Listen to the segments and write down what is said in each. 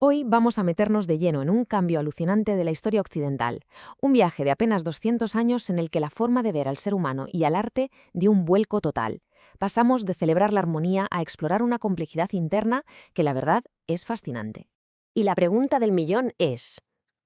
Hoy vamos a meternos de lleno en un cambio alucinante de la historia occidental, un viaje de apenas 200 años en el que la forma de ver al ser humano y al arte dio un vuelco total. Pasamos de celebrar la armonía a explorar una complejidad interna que la verdad es fascinante. Y la pregunta del millón es,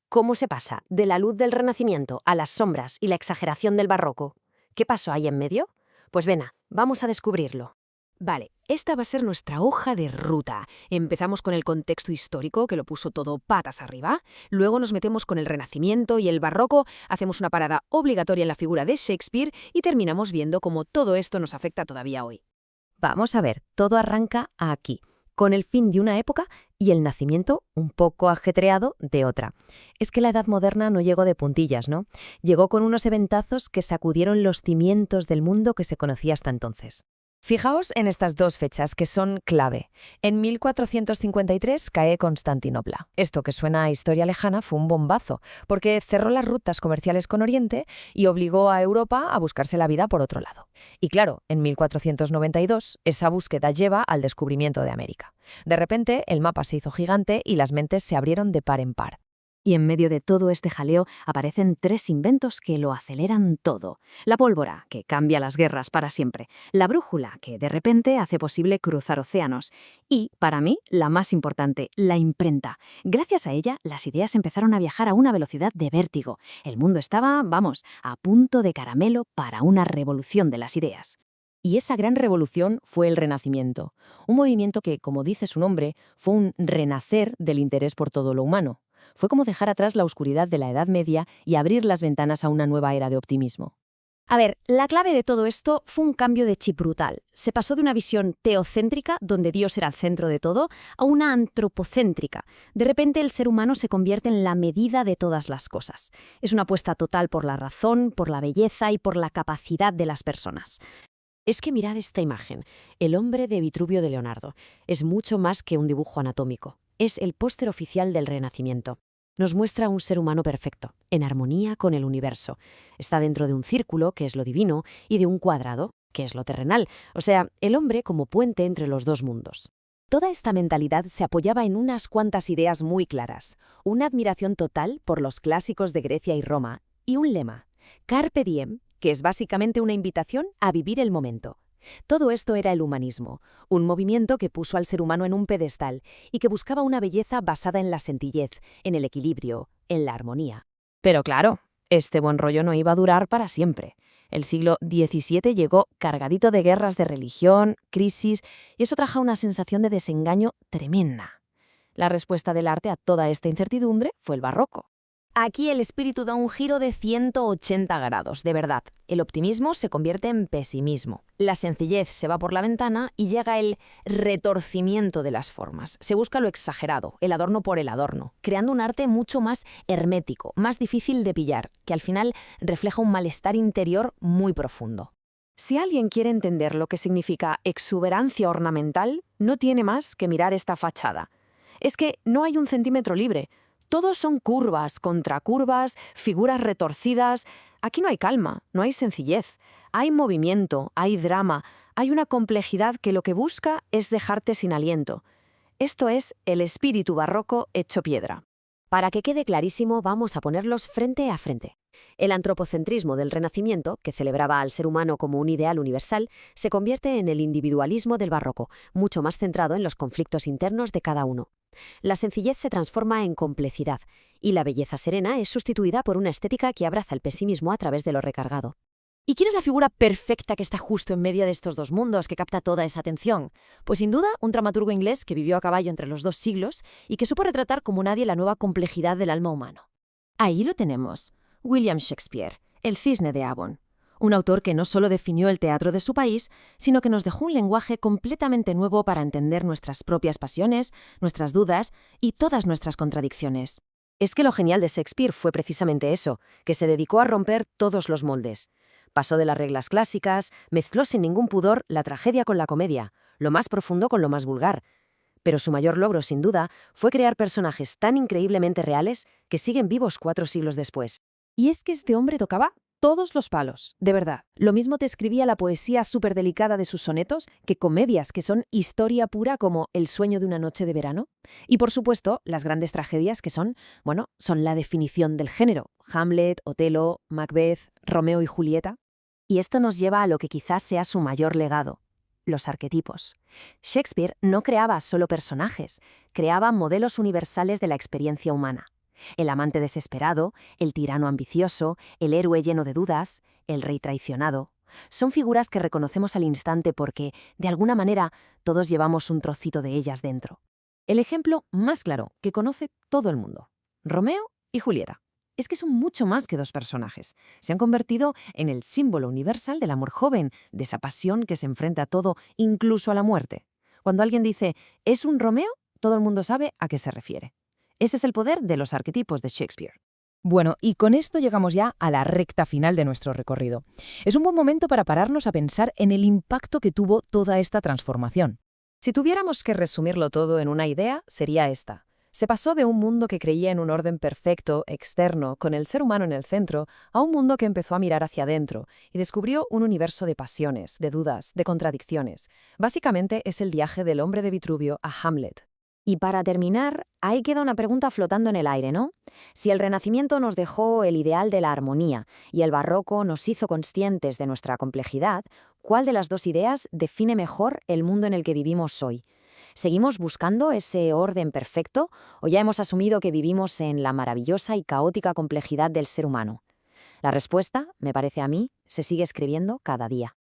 ¿cómo se pasa de la luz del Renacimiento a las sombras y la exageración del Barroco? ¿Qué pasó ahí en medio? Pues vamos a descubrirlo. Vale, esta va a ser nuestra hoja de ruta. Empezamos con el contexto histórico, que lo puso todo patas arriba. Luego nos metemos con el Renacimiento y el Barroco, hacemos una parada obligatoria en la figura de Shakespeare y terminamos viendo cómo todo esto nos afecta todavía hoy. Vamos a ver, todo arranca aquí, con el fin de una época y el nacimiento un poco ajetreado de otra. Es que la Edad Moderna no llegó de puntillas, ¿no? Llegó con unos eventazos que sacudieron los cimientos del mundo que se conocía hasta entonces. Fijaos en estas dos fechas que son clave. En 1453 cae Constantinopla. Esto que suena a historia lejana fue un bombazo, porque cerró las rutas comerciales con Oriente y obligó a Europa a buscarse la vida por otro lado. Y claro, en 1492 esa búsqueda lleva al descubrimiento de América. De repente el mapa se hizo gigante y las mentes se abrieron de par en par. Y en medio de todo este jaleo aparecen tres inventos que lo aceleran todo. La pólvora, que cambia las guerras para siempre. La brújula, que de repente hace posible cruzar océanos. Y, para mí, la más importante, la imprenta. Gracias a ella, las ideas empezaron a viajar a una velocidad de vértigo. El mundo estaba, a punto de caramelo para una revolución de las ideas. Y esa gran revolución fue el Renacimiento. Un movimiento que, como dice su nombre, fue un renacer del interés por todo lo humano. Fue como dejar atrás la oscuridad de la Edad Media y abrir las ventanas a una nueva era de optimismo. A ver, la clave de todo esto fue un cambio de chip brutal. Se pasó de una visión teocéntrica, donde Dios era el centro de todo, a una antropocéntrica. De repente el ser humano se convierte en la medida de todas las cosas. Es una apuesta total por la razón, por la belleza y por la capacidad de las personas. Es que mirad esta imagen, el hombre de Vitruvio de Leonardo. Es mucho más que un dibujo anatómico. Es el póster oficial del Renacimiento. Nos muestra un ser humano perfecto, en armonía con el universo. Está dentro de un círculo, que es lo divino, y de un cuadrado, que es lo terrenal. O sea, el hombre como puente entre los dos mundos. Toda esta mentalidad se apoyaba en unas cuantas ideas muy claras. Una admiración total por los clásicos de Grecia y Roma, y un lema, Carpe Diem, que es básicamente una invitación a vivir el momento. Todo esto era el humanismo, un movimiento que puso al ser humano en un pedestal y que buscaba una belleza basada en la sencillez, en el equilibrio, en la armonía. Pero claro, este buen rollo no iba a durar para siempre. El siglo XVII llegó cargadito de guerras de religión, crisis, y eso trajo una sensación de desengaño tremenda. La respuesta del arte a toda esta incertidumbre fue el barroco. Aquí el espíritu da un giro de 180 grados, de verdad. El optimismo se convierte en pesimismo. La sencillez se va por la ventana y llega el retorcimiento de las formas. Se busca lo exagerado, el adorno por el adorno, creando un arte mucho más hermético, más difícil de pillar, que al final refleja un malestar interior muy profundo. Si alguien quiere entender lo que significa exuberancia ornamental, no tiene más que mirar esta fachada. Es que no hay un centímetro libre. Todos son curvas, contracurvas, figuras retorcidas. Aquí no hay calma, no hay sencillez. Hay movimiento, hay drama, hay una complejidad que lo que busca es dejarte sin aliento. Esto es el espíritu barroco hecho piedra. Para que quede clarísimo, vamos a ponerlos frente a frente. El antropocentrismo del Renacimiento, que celebraba al ser humano como un ideal universal, se convierte en el individualismo del barroco, mucho más centrado en los conflictos internos de cada uno. La sencillez se transforma en complejidad, y la belleza serena es sustituida por una estética que abraza el pesimismo a través de lo recargado. ¿Y quién es la figura perfecta que está justo en medio de estos dos mundos, que capta toda esa atención? Pues sin duda, un dramaturgo inglés que vivió a caballo entre los dos siglos y que supo retratar como nadie la nueva complejidad del alma humano. Ahí lo tenemos, William Shakespeare, el Cisne de Avon. Un autor que no solo definió el teatro de su país, sino que nos dejó un lenguaje completamente nuevo para entender nuestras propias pasiones, nuestras dudas y todas nuestras contradicciones. Es que lo genial de Shakespeare fue precisamente eso, que se dedicó a romper todos los moldes. Pasó de las reglas clásicas, mezcló sin ningún pudor la tragedia con la comedia, lo más profundo con lo más vulgar. Pero su mayor logro, sin duda, fue crear personajes tan increíblemente reales que siguen vivos 4 siglos después. Y es que este hombre tocaba todos los palos, de verdad. Lo mismo te escribía la poesía súper delicada de sus sonetos que comedias que son historia pura como El sueño de una noche de verano. Y por supuesto, las grandes tragedias que son, bueno, son la definición del género. Hamlet, Otelo, Macbeth, Romeo y Julieta. Y esto nos lleva a lo que quizás sea su mayor legado: los arquetipos. Shakespeare no creaba solo personajes, creaba modelos universales de la experiencia humana. El amante desesperado, el tirano ambicioso, el héroe lleno de dudas, el rey traicionado. Son figuras que reconocemos al instante porque, de alguna manera, todos llevamos un trocito de ellas dentro. El ejemplo más claro que conoce todo el mundo: Romeo y Julieta. Es que son mucho más que dos personajes. Se han convertido en el símbolo universal del amor joven, de esa pasión que se enfrenta a todo, incluso a la muerte. Cuando alguien dice «es un Romeo», todo el mundo sabe a qué se refiere. Ese es el poder de los arquetipos de Shakespeare. Bueno, y con esto llegamos ya a la recta final de nuestro recorrido. Es un buen momento para pararnos a pensar en el impacto que tuvo toda esta transformación. Si tuviéramos que resumirlo todo en una idea, sería esta. Se pasó de un mundo que creía en un orden perfecto, externo, con el ser humano en el centro, a un mundo que empezó a mirar hacia adentro y descubrió un universo de pasiones, de dudas, de contradicciones. Básicamente es el viaje del hombre de Vitruvio a Hamlet. Y para terminar, ahí queda una pregunta flotando en el aire, ¿no? Si el Renacimiento nos dejó el ideal de la armonía y el Barroco nos hizo conscientes de nuestra complejidad, ¿cuál de las dos ideas define mejor el mundo en el que vivimos hoy? ¿Seguimos buscando ese orden perfecto o ya hemos asumido que vivimos en la maravillosa y caótica complejidad del ser humano? La respuesta, me parece a mí, se sigue escribiendo cada día.